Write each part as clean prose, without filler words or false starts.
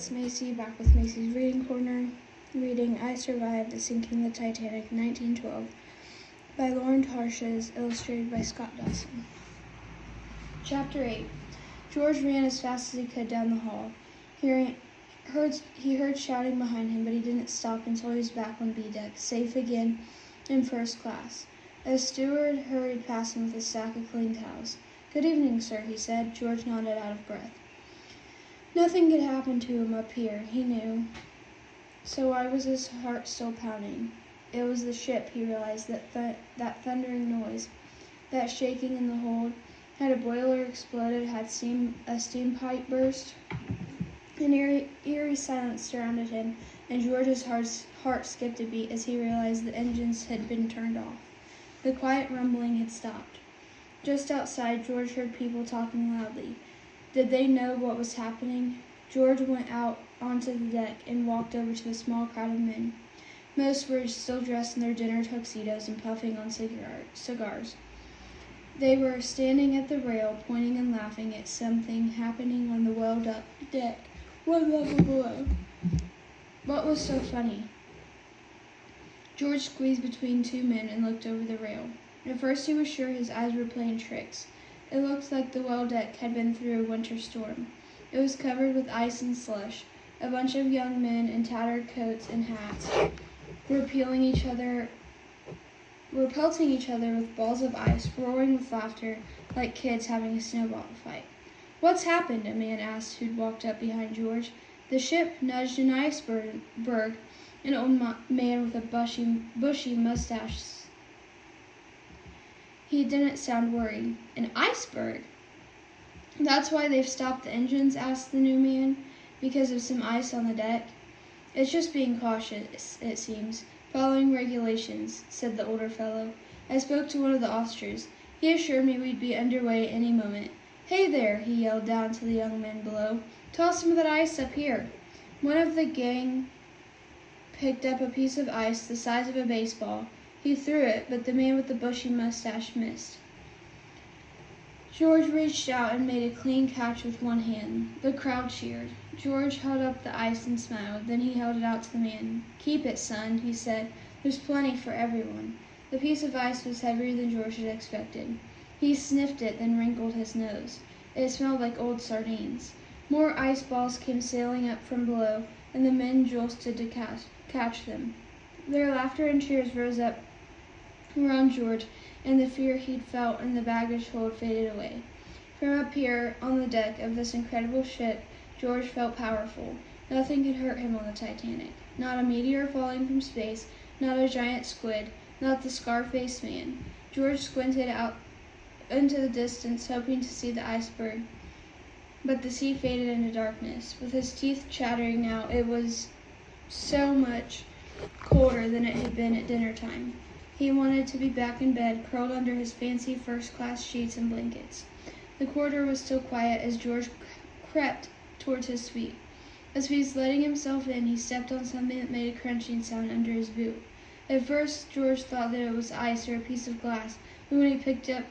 it's Macy, back with Macy's Reading Corner, reading I Survived the Sinking of the Titanic, 1912, by Tarshis, illustrated by Scott Dawson. Chapter 8. George ran as fast as he could down the hall. He heard shouting behind him, but he didn't stop until he was back on B-deck, safe again in first class. A steward hurried past him with a stack of clean towels. "Good evening, sir," he said. George nodded out of breath. Nothing could happen to him up here, he knew. So why was his heart still pounding? It was the ship, he realized, that thundering noise, that shaking in the hold. Had a boiler exploded? Had a steam pipe burst? An eerie silence surrounded him, and George's heart skipped a beat as he realized the engines had been turned off. The quiet rumbling had stopped. Just outside, George heard people talking loudly. Did they know what was happening? George went out onto the deck and walked over to the small crowd of men. Most were still dressed in their dinner tuxedos and puffing on cigars. They were standing at the rail, pointing and laughing at something happening on the welled-up deck, one level below. What was so funny? George squeezed between two men and looked over the rail. At first he was sure his eyes were playing tricks. It looked like the well deck had been through a winter storm. It was covered with ice and slush. A bunch of young men in tattered coats and hats were pelting each other with balls of ice, roaring with laughter like kids having a snowball fight. "What's happened?" a man asked who'd walked up behind George. "The ship nudged an iceberg," an old man with a bushy mustache. He didn't sound worried. "An iceberg? That's why they've stopped the engines?" asked the new man. "Because of some ice on the deck?" "It's just being cautious, it seems. Following regulations," said the older fellow. "I spoke to one of the officers. He assured me we'd be underway any moment." "Hey there," he yelled down to the young men below. "Toss some of that ice up here." One of the gang picked up a piece of ice the size of a baseball. He threw it, but the man with the bushy mustache missed. George reached out and made a clean catch with one hand. The crowd cheered. George held up the ice and smiled. Then he held it out to the man. "Keep it, son," he said. "There's plenty for everyone." The piece of ice was heavier than George had expected. He sniffed it, then wrinkled his nose. It smelled like old sardines. More ice balls came sailing up from below, and the men jostled to catch them. Their laughter and cheers rose up around George, and the fear he'd felt in the baggage hold faded away. From up here on the deck of this incredible ship, George felt powerful. Nothing could hurt him on the Titanic. Not a meteor falling from space, not a giant squid, not the scar-faced man. George squinted out into the distance, hoping to see the iceberg, but the sea faded into darkness. With his teeth chattering now, it was so much colder than it had been at dinner time. He wanted to be back in bed, curled under his fancy first-class sheets and blankets. The corridor was still quiet as George crept towards his suite. As he was letting himself in, he stepped on something that made a crunching sound under his boot. At first, George thought that it was ice or a piece of glass, but when he picked up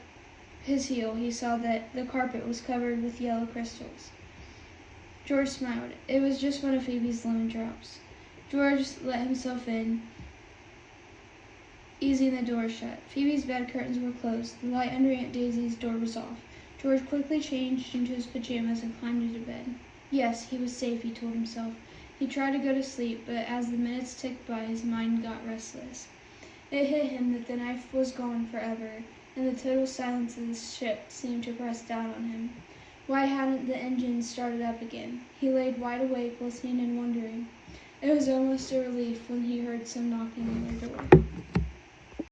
his heel, he saw that the carpet was covered with yellow crystals. George smiled. It was just one of Phoebe's lemon drops. George let himself in, easing the door shut. Phoebe's bed curtains were closed. The light under Aunt Daisy's door was off. George quickly changed into his pajamas and climbed into bed. Yes, he was safe, he told himself. He tried to go to sleep, but as the minutes ticked by, his mind got restless. It hit him that the knife was gone forever, and the total silence of the ship seemed to press down on him. Why hadn't the engines started up again? He laid wide awake, listening and wondering. It was almost a relief when he heard some knocking on their door.